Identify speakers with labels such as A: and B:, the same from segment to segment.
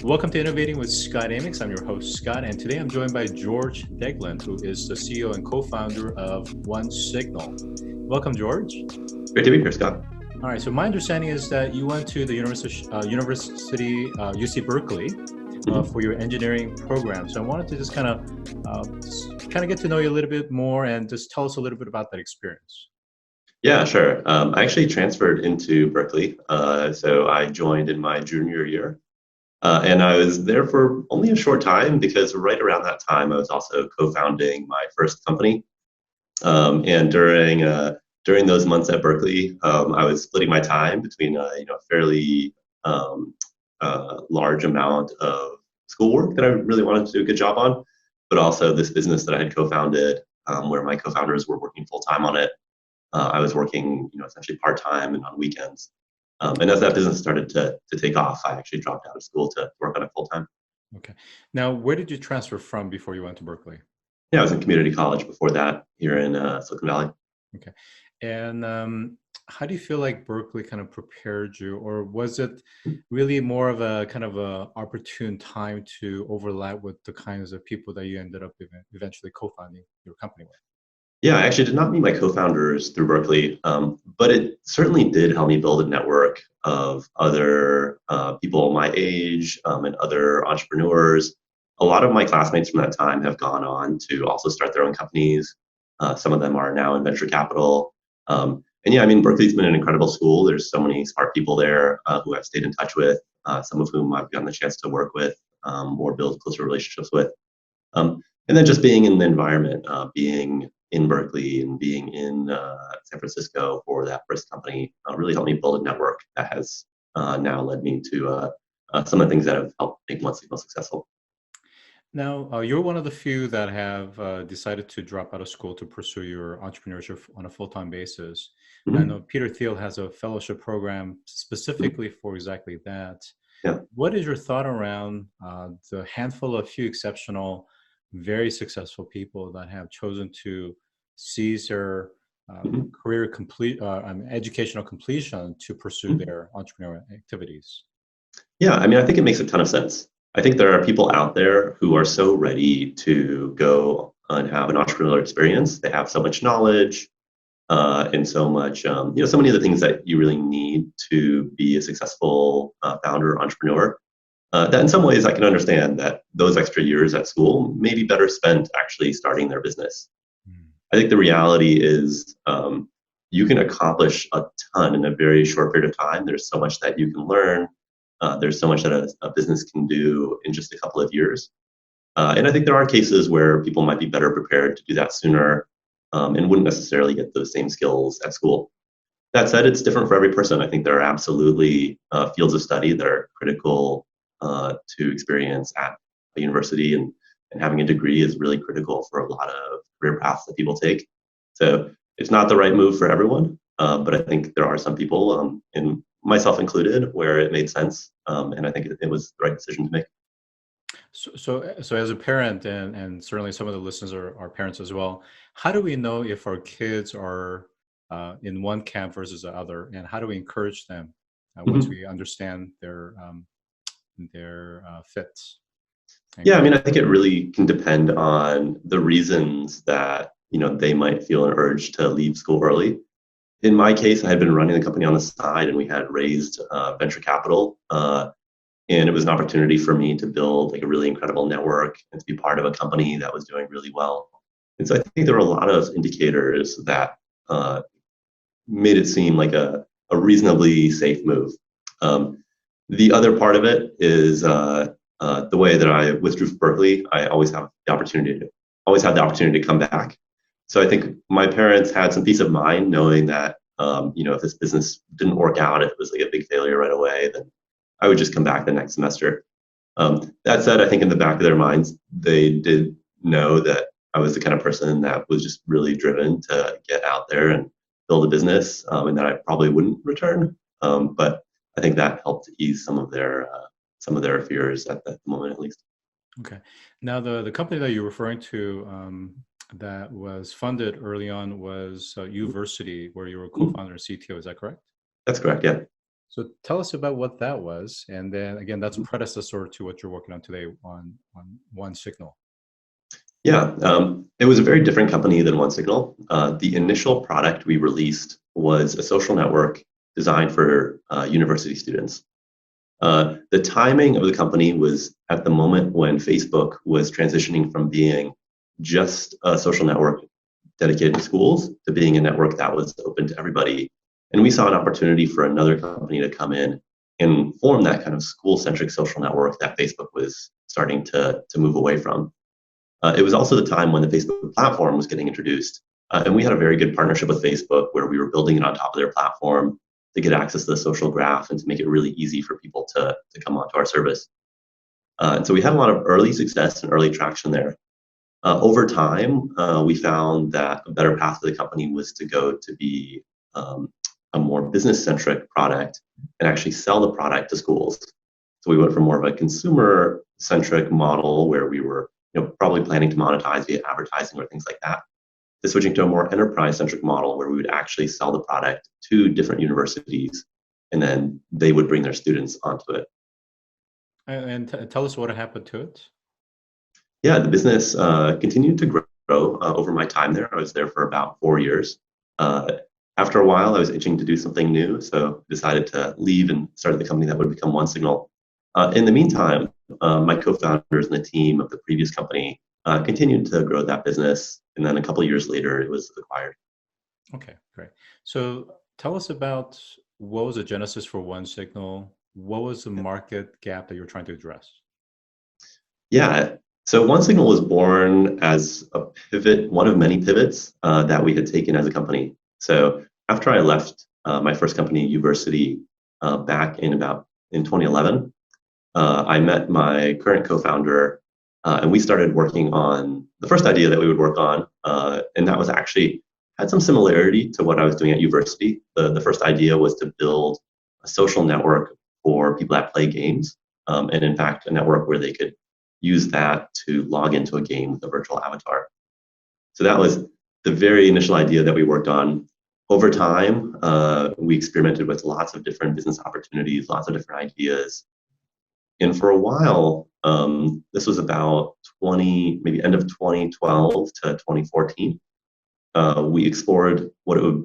A: Welcome to Innovating with Scott Amyx. I'm your host, Scott, and today I'm joined by George Deglin, who is the CEO and co-founder of OneSignal. Welcome, George.
B: Great to be here, Scott.
A: All right, so my understanding is that you went to the University UC Berkeley for your engineering program. So I wanted to just kind of get to know you a little bit more and just tell us a little bit about that experience.
B: Yeah, sure. I actually transferred into Berkeley. So I joined in my junior year. And I was there for only a short time because right around that time, I was also co-founding my first company. And during those months at Berkeley, I was splitting my time between a fairly large amount of schoolwork that I really wanted to do a good job on, but also this business that I had co-founded, where my co-founders were working full time on it. I was working, essentially part time and on weekends. And as that business started to take off, I actually dropped out of school to work on it full time.
A: Okay. Now, where did you transfer from before you went to Berkeley?
B: Yeah, I was in community college before that here in Silicon Valley.
A: Okay. And how do you feel like Berkeley kind of prepared you, or was it really more of a kind of a opportune time to overlap with the kinds of people that you ended up eventually co-founding your company with?
B: Yeah, I actually did not meet my co-founders through Berkeley, but it certainly did help me build a network of other people my age and other entrepreneurs. A lot of my classmates from that time have gone on to also start their own companies. Some of them are now in venture capital. And yeah, I mean, Berkeley's been an incredible school. There's so many smart people there who I've stayed in touch with, some of whom I've gotten the chance to work with or build closer relationships with. And then just being in the environment, being in Berkeley and being in San Francisco for that first company really helped me build a network that has now led me to some of the things that have helped make OneSignal successful.
A: Now, you're one of the few that have decided to drop out of school to pursue your entrepreneurship on a full-time basis.
B: Mm-hmm.
A: I know Peter Thiel has a fellowship program specifically for exactly that.
B: Yeah.
A: What is your thought around the handful of few exceptional, very successful people that have chosen to seize their career educational completion to pursue their entrepreneurial activities?
B: Yeah, I mean, I think it makes a ton of sense. I think there are people out there who are so ready to go and have an entrepreneurial experience. They have so much knowledge and so much, so many of the things that you really need to be a successful founder or entrepreneur. That in some ways I can understand that those extra years at school may be better spent actually starting their business. I think the reality is you can accomplish a ton in a very short period of time. There's so much that you can learn. There's so much that a business can do in just a couple of years. And I think there are cases where people might be better prepared to do that sooner and wouldn't necessarily get those same skills at school. That said, it's different for every person. I think there are absolutely fields of study that are critical to experience at a university, and having a degree is really critical for a lot of career paths that people take. So it's not the right move for everyone, but I think there are some people, and myself included, where it made sense, and I think it was the right decision to make.
A: So as a parent, and certainly some of the listeners are parents as well, how do we know if our kids are in one camp versus the other, and how do we encourage them once we understand their fits?
B: Yeah, I mean, I think it really can depend on the reasons that they might feel an urge to leave school early. In my case, I had been running the company on the side, and we had raised venture capital, and it was an opportunity for me to build like a really incredible network and to be part of a company that was doing really well. And so I think there were a lot of indicators that made it seem like a reasonably safe move. The other part of it is the way that I withdrew from Berkeley. I always had the opportunity to come back. So I think my parents had some peace of mind knowing that if this business didn't work out, if it was like a big failure right away, then I would just come back the next semester. That said, I think in the back of their minds, they did know that I was the kind of person that was just really driven to get out there and build a business, and that I probably wouldn't return. But I think that helped ease some of their fears at that moment, at least.
A: Okay. Now, the company that you're referring to that was funded early on was Uversity, where you were co-founder and CTO. Is that correct?
B: That's correct. Yeah.
A: So tell us about what that was, and then again, that's a predecessor to what you're working on today on OneSignal.
B: Yeah, it was a very different company than OneSignal. The initial product we released was a social network designed for university students. The timing of the company was at the moment when Facebook was transitioning from being just a social network dedicated to schools to being a network that was open to everybody. And we saw an opportunity for another company to come in and form that kind of school-centric social network that Facebook was starting to move away from. It was also the time when the Facebook platform was getting introduced. And we had a very good partnership with Facebook where we were building it on top of their platform to get access to the social graph and to make it really easy for people to come onto our service. And so we had a lot of early success and early traction there. Over time, we found that a better path for the company was to go to be a more business-centric product and actually sell the product to schools. So we went from more of a consumer-centric model where we were probably planning to monetize via advertising or things like that, to switching to a more enterprise-centric model where we would actually sell the product to different universities and then they would bring their students onto it.
A: And tell us what happened to it.
B: Yeah, the business continued to grow over my time there. I was there for about 4 years. After a while, I was itching to do something new, so decided to leave and start the company that would become OneSignal. In the meantime, my co-founders and the team of the previous company continued to grow that business, and then a couple of years later, it was acquired.
A: Okay, great. So tell us about what was the genesis for OneSignal? What was the market gap that you're trying to address?
B: Yeah, so OneSignal was born as a pivot, one of many pivots that we had taken as a company. So after I left my first company, Uversity, back in 2011, I met my current co-founder, and we started working on the first idea that we would work on, and that was actually had some similarity to what I was doing at Uversity. The first idea was to build a social network for people that play games, and in fact, a network where they could use that to log into a game with a virtual avatar. So that was the very initial idea that we worked on. Over time, we experimented with lots of different business opportunities, lots of different ideas. And for a while, this was about maybe end of 2012 to 2014, we explored what it would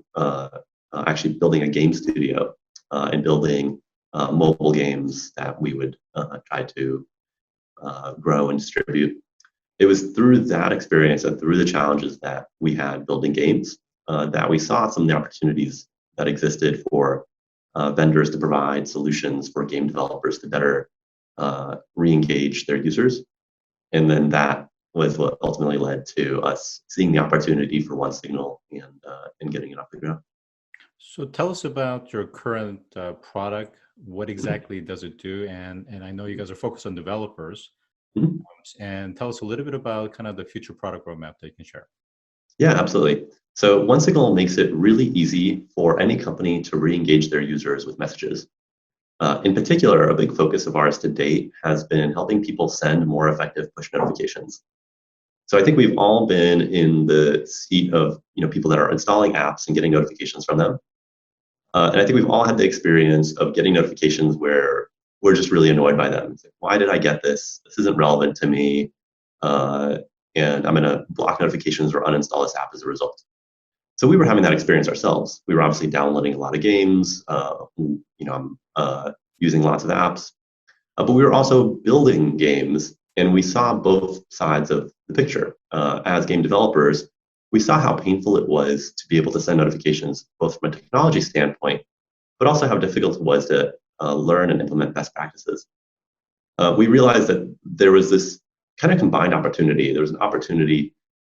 B: actually building a game studio and building mobile games that we would try to grow and distribute. It was through that experience and through the challenges that we had building games that we saw some of the opportunities that existed for vendors to provide solutions for game developers to better re-engage their users. And then that was what ultimately led to us seeing the opportunity for OneSignal and getting it off the ground.
A: So tell us about your current product. What exactly does it do? And I know you guys are focused on developers.
B: Mm-hmm.
A: And tell us a little bit about kind of the future product roadmap that you can share.
B: Yeah, absolutely. So OneSignal makes it really easy for any company to re-engage their users with messages. In particular, a big focus of ours to date has been helping people send more effective push notifications. So I think we've all been in the seat of people that are installing apps and getting notifications from them. And I think we've all had the experience of getting notifications where we're just really annoyed by them. It's like, why did I get this? This isn't relevant to me. And I'm going to block notifications or uninstall this app as a result. So we were having that experience ourselves. We were obviously downloading a lot of games, using lots of apps, but we were also building games, and we saw both sides of the picture. As game developers, we saw how painful it was to be able to send notifications, both from a technology standpoint, but also how difficult it was to learn and implement best practices. We realized that there was this kind of combined opportunity. There was an opportunity,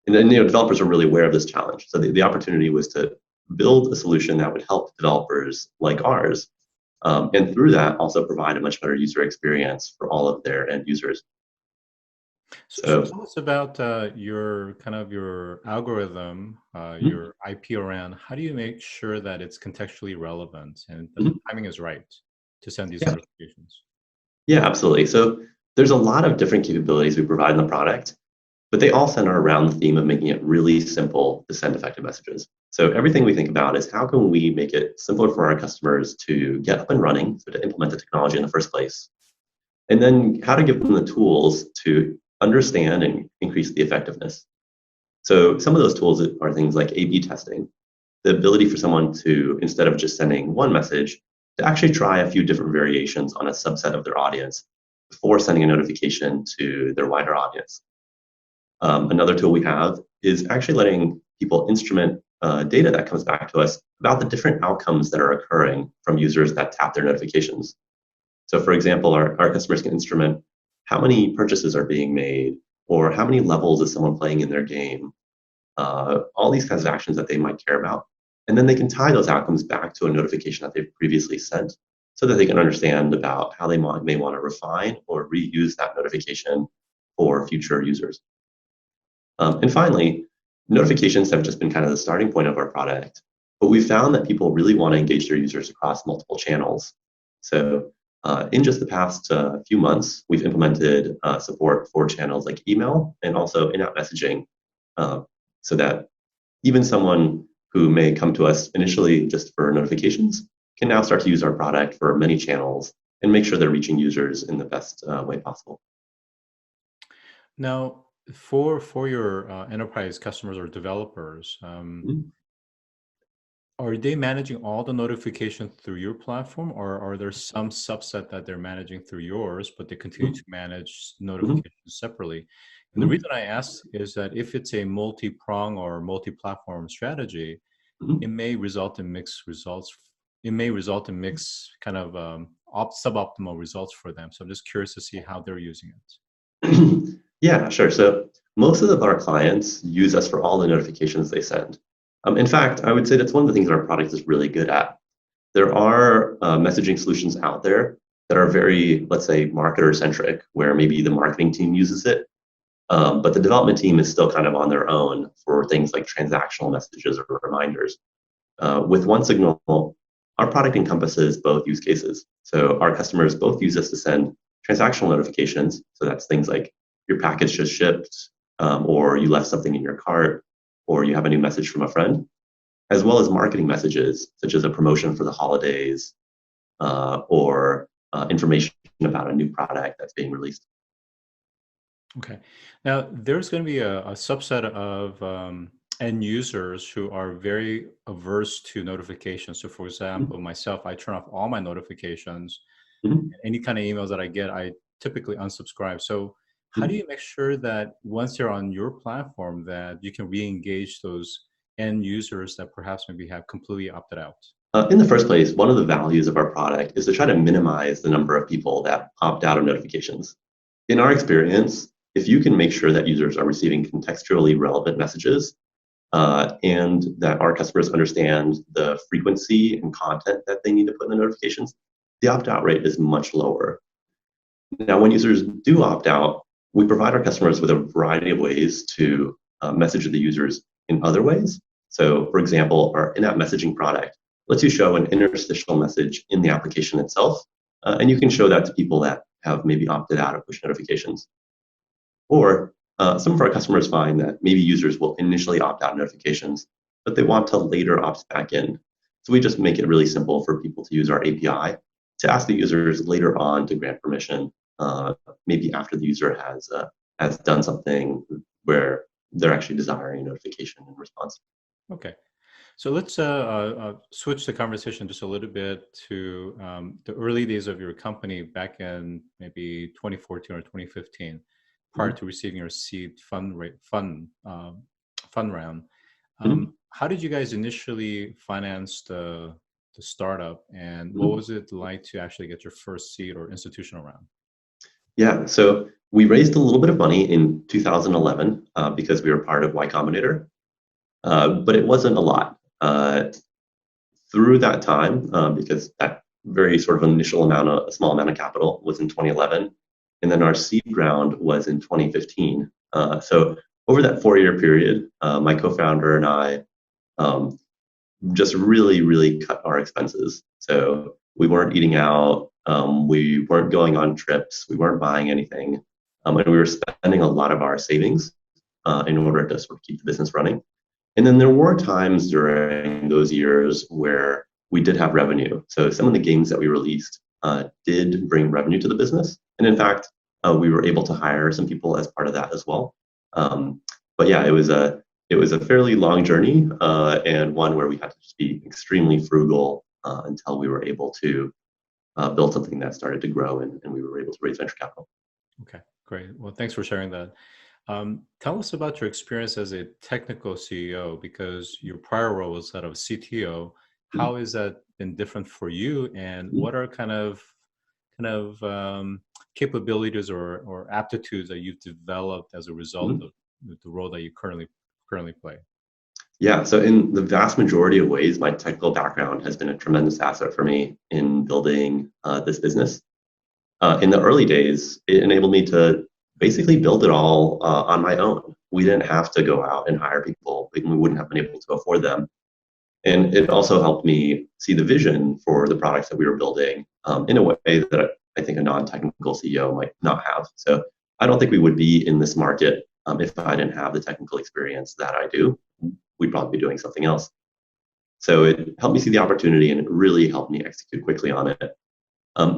B: and then developers are really aware of this challenge. So the opportunity was to build a solution that would help developers like ours, and through that also provide a much better user experience for all of their end users.
A: So tell us about your algorithm, your IP around how do you make sure that it's contextually relevant and the timing is right to send these notifications?
B: Yeah, absolutely. So there's a lot of different capabilities we provide in the product. but they all center around the theme of making it really simple to send effective messages. So everything we think about is how can we make it simpler for our customers to get up and running, so to implement the technology in the first place, and then how to give them the tools to understand and increase the effectiveness. So some of those tools are things like A/B testing, the ability for someone to, instead of just sending one message, to actually try a few different variations on a subset of their audience before sending a notification to their wider audience. Another tool we have is actually letting people instrument data that comes back to us about the different outcomes that are occurring from users that tap their notifications. So for example, our customers can instrument how many purchases are being made, or how many levels is someone playing in their game, all these kinds of actions that they might care about. And then they can tie those outcomes back to a notification that they've previously sent so that they can understand about how they may want to refine or reuse that notification for future users. And finally, notifications have just been kind of the starting point of our product, but we found that people really want to engage their users across multiple channels. So in just the past few months, we've implemented support for channels like email and also in-app messaging, so that even someone who may come to us initially just for notifications can now start to use our product for many channels and make sure they're reaching users in the best way possible.
A: Now, for your enterprise customers or developers, are they managing all the notifications through your platform, or are there some subset that they're managing through yours, but they continue to manage notifications separately? And the reason I ask is that if it's a multi-prong or multi-platform strategy, it may result in mixed results. It may result in mixed kind of suboptimal results for them. So I'm just curious to see how they're using it.
B: Yeah, sure. So most of our clients use us for all the notifications they send. In fact, I would say that's one of the things that our product is really good at. There are messaging solutions out there that are very, let's say, marketer-centric, where maybe the marketing team uses it, but the development team is still kind of on their own for things like transactional messages or reminders. With OneSignal, our product encompasses both use cases. So our customers both use us to send transactional notifications. So that's things like your package just shipped, or you left something in your cart, or you have a new message from a friend, as well as marketing messages, such as a promotion for the holidays, or information about a new product that's being released.
A: Okay. Now, there's going to be a subset of end users who are very averse to notifications. So for example, myself, I turn off all my notifications. Any kind of emails that I get, I typically unsubscribe. So how do you make sure that once they're on your platform that you can re-engage those end users that perhaps maybe have completely opted out?
B: In the first place, one of the values of our product is to try to minimize the number of people that opt out of notifications. In our experience, if you can make sure that users are receiving contextually relevant messages, and that our customers understand the frequency and content that they need to put in the notifications, the opt-out rate is much lower. Now, when users do opt out, we provide our customers with a variety of ways to message the users in other ways. So, for example, our in-app messaging product lets you show an interstitial message in the application itself, and you can show that to people that have maybe opted out of push notifications. Or some of our customers find that maybe users will initially opt out of notifications, but they want to later opt back in. So we just make it really simple for people to use our API to ask the users later on to grant permission, maybe after the user has done something where they're actually desiring a notification in response.
A: Okay. So let's switch the conversation just a little bit to the early days of your company back in maybe 2014 or 2015, prior to receiving your seed fund round. How did you guys initially finance the startup, and what was it like to actually get your first seed or institutional round?
B: Yeah, so we raised a little bit of money in 2011 because we were part of Y Combinator, but it wasn't a lot. Through that time, because that very sort of initial a small amount of capital was in 2011, and then our seed round was in 2015. So over that 4-year period, my co-founder and I just really cut our expenses. So we weren't eating out, we weren't going on trips, we weren't buying anything, and we were spending a lot of our savings in order to sort of keep the business running. And then there were times during those years where we did have revenue. So some of the games that we released did bring revenue to the business. And in fact, we were able to hire some people as part of that as well. But yeah, it was a fairly long journey and one where we had to just be extremely frugal until we were able to build something that started to grow and we were able to raise venture capital.
A: Okay, great. Well, thanks for sharing that. Tell us about your experience as a technical CEO, because your prior role was that of CTO. How has that been different for you, and what are kind of capabilities or aptitudes that you've developed as a result of the role that you currently play?
B: Yeah, so in the vast majority of ways, my technical background has been a tremendous asset for me in building this business. In the early days, it enabled me to basically build it all on my own. We didn't have to go out and hire people. We wouldn't have been able to afford them. And it also helped me see the vision for the products that we were building in a way that I think a non-technical CEO might not have. So I don't think we would be in this market if I didn't have the technical experience that I do. We'd probably be doing something else. So it helped me see the opportunity, and it really helped me execute quickly on it.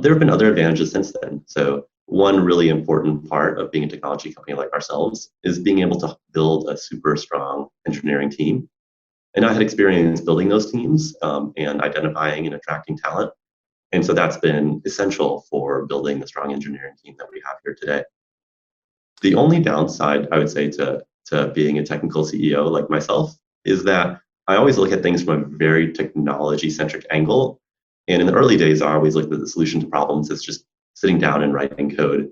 B: There have been other advantages since then. So one really important part of being a technology company like ourselves is being able to build a super strong engineering team. And I had experience building those teams and identifying and attracting talent. And so that's been essential for building the strong engineering team that we have here today. The only downside, I would say, to being a technical CEO like myself is that I always look at things from a very technology-centric angle. And in the early days, I always looked at the solution to problems as just sitting down and writing code.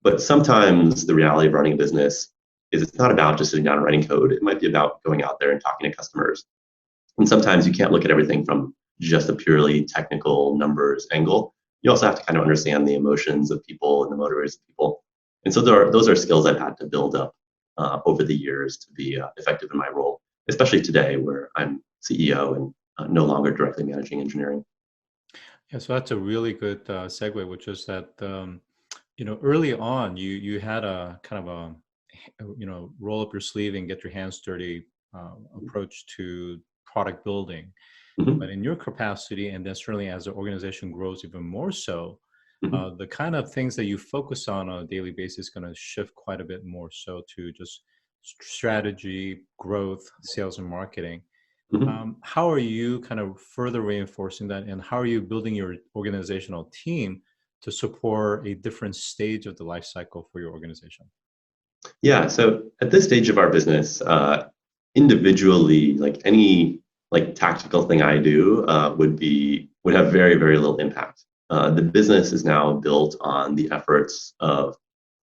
B: But sometimes the reality of running a business is it's not about just sitting down and writing code. It might be about going out there and talking to customers. And sometimes you can't look at everything from just a purely technical numbers angle. You also have to kind of understand the emotions of people and the motivators of people. And so those are skills I've had to build up over the years to be effective in my role, especially today where I'm CEO and no longer directly managing engineering.
A: Yeah, so that's a really good segue, which is that early on you had a kind of a roll up your sleeve and get your hands dirty approach to product building.
B: Mm-hmm.
A: But in your capacity, and then certainly as the organization grows even more so, the kind of things that you focus on a daily basis is going to shift quite a bit more so to just strategy, growth, sales, and marketing. How are you kind of further reinforcing that, and how are you building your organizational team to support a different stage of the life cycle for your organization?
B: Yeah, so at this stage of our business, individually, like any tactical thing I do would have very, very little impact. The business is now built on the efforts of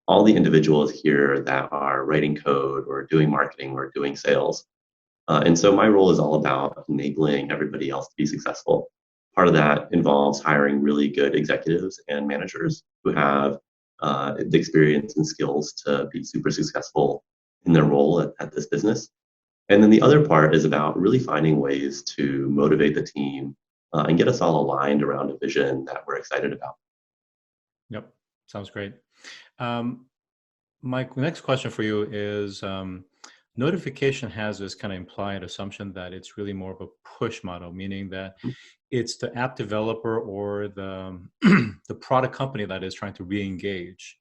B: all the individuals here that are writing code or doing marketing or doing sales. And so my role is all about enabling everybody else to be successful. Part of that involves hiring really good executives and managers who have the experience and skills to be super successful in their role at this business. And then the other part is about really finding ways to motivate the team and get us all aligned around a vision that we're excited about.
A: Yep, sounds great. My next question for you is, notification has this kind of implied assumption that it's really more of a push model, meaning that it's the app developer or the product company that is trying to re-engage.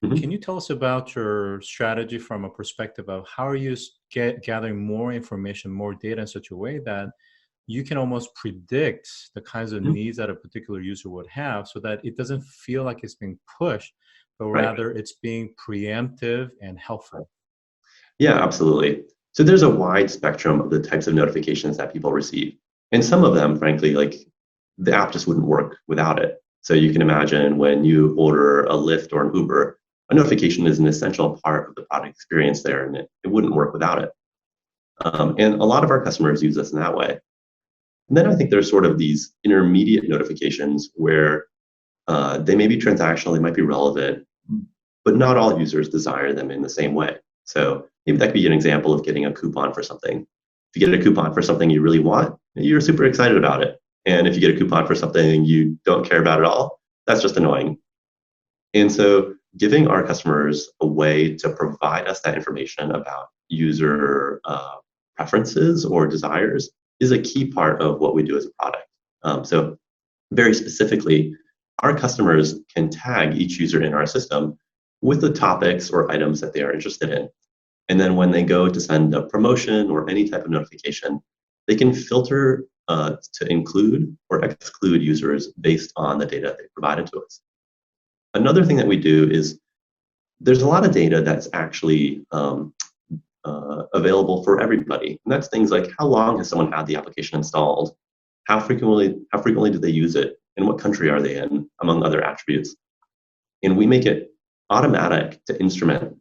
A: Can you tell us about your strategy from a perspective of how are you gathering more information, more data in such a way that you can almost predict the kinds of needs that a particular user would have, so that it doesn't feel like it's being pushed, but rather it's being preemptive and helpful?
B: Yeah, absolutely. So there's a wide spectrum of the types of notifications that people receive. And some of them, frankly, the app just wouldn't work without it. So you can imagine when you order a Lyft or an Uber, a notification is an essential part of the product experience there, and it wouldn't work without it. And a lot of our customers use us in that way. And then I think there's sort of these intermediate notifications where they may be transactional, they might be relevant, but not all users desire them in the same way. So maybe that could be an example of getting a coupon for something. If you get a coupon for something you really want, you're super excited about it. And if you get a coupon for something you don't care about at all, that's just annoying. And so giving our customers a way to provide us that information about user preferences or desires is a key part of what we do as a product. So very specifically, our customers can tag each user in our system with the topics or items that they are interested in. And then when they go to send a promotion or any type of notification, they can filter to include or exclude users based on the data they provided to us. Another thing that we do is there's a lot of data that's actually available for everybody. And that's things like how long has someone had the application installed? How frequently do they use it? And what country are they in, among other attributes? And we make it automatic to instrument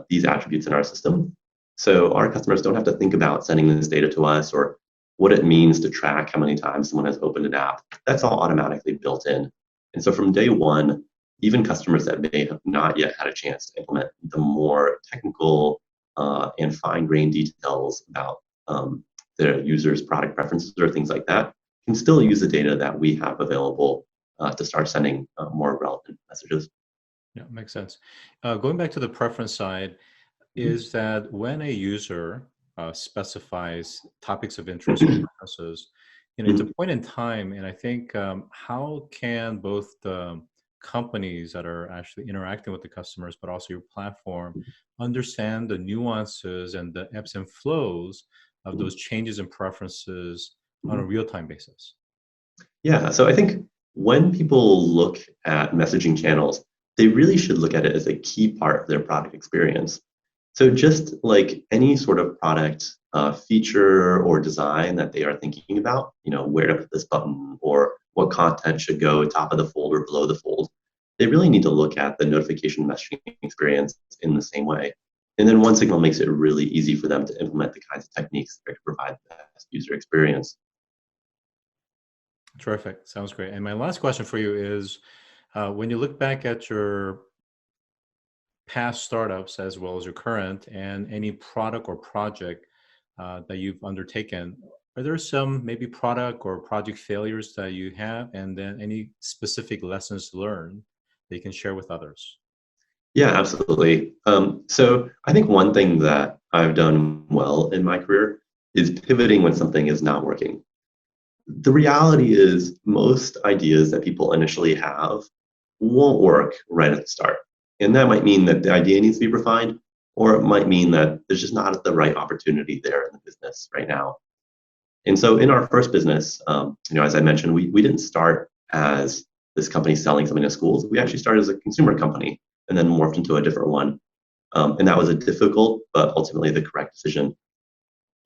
B: these attributes in our system. So our customers don't have to think about sending this data to us or what it means to track how many times someone has opened an app. That's all automatically built in. And so from day one, even customers that may have not yet had a chance to implement the more technical and fine-grained details about their users' product preferences or things like that can still use the data that we have available to start sending more relevant messages.
A: Yeah, makes sense. Going back to the preference side, is that when a user specifies topics of interest or preferences, it's a point in time, and I think how can both the companies that are actually interacting with the customers, but also your platform, understand the nuances and the ebbs and flows of those changes in preferences on a real-time basis?
B: Yeah, so I think when people look at messaging channels, they really should look at it as a key part of their product experience. So just like any sort of product feature or design that they are thinking about, where to put this button or what content should go top of the fold or below the fold, they really need to look at the notification messaging experience in the same way. And then OneSignal makes it really easy for them to implement the kinds of techniques that provide the best user experience.
A: Terrific. Sounds great. And my last question for you is, when you look back at your past startups as well as your current and any product or project that you've undertaken, are there some maybe product or project failures that you have, and then any specific lessons learned that you can share with others?
B: Yeah, absolutely. So I think one thing that I've done well in my career is pivoting when something is not working. The reality is most ideas that people initially have won't work right at the start. And that might mean that the idea needs to be refined, or it might mean that there's just not the right opportunity there in the business right now. And so in our first business, as I mentioned, we didn't start as this company selling something to schools. We actually started as a consumer company and then morphed into a different one. And that was a difficult, but ultimately the correct decision.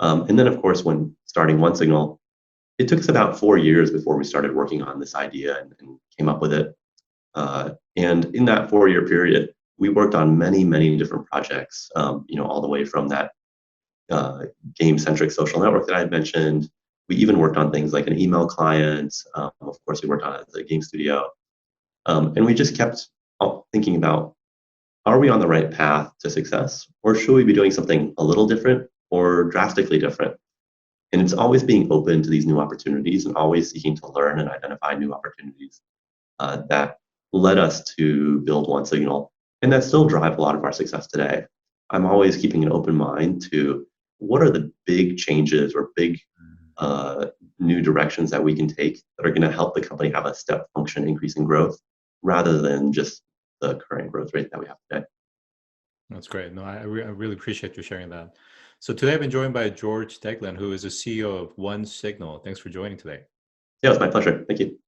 B: And then, of course, when starting OneSignal, it took us about 4 years before we started working on this idea and came up with it. And in that 4-year period, we worked on many, many different projects, all the way from that game-centric social network that I had mentioned. We even worked on things like an email client. Of course, we worked on it as a game studio. And we just kept thinking about, are we on the right path to success? Or should we be doing something a little different or drastically different? And it's always being open to these new opportunities and always seeking to learn and identify new opportunities that led us to build OneSignal, and that still drive a lot of our success today. I'm always keeping an open mind to what are the big changes or big new directions that we can take that are going to help the company have a step function increase in growth rather than just the current growth rate that we have today.
A: That's great. No, I really appreciate you sharing that. So today I've been joined by George Deglin, who is the CEO of OneSignal. Thanks for joining today.
B: Yeah, it's my pleasure. Thank you.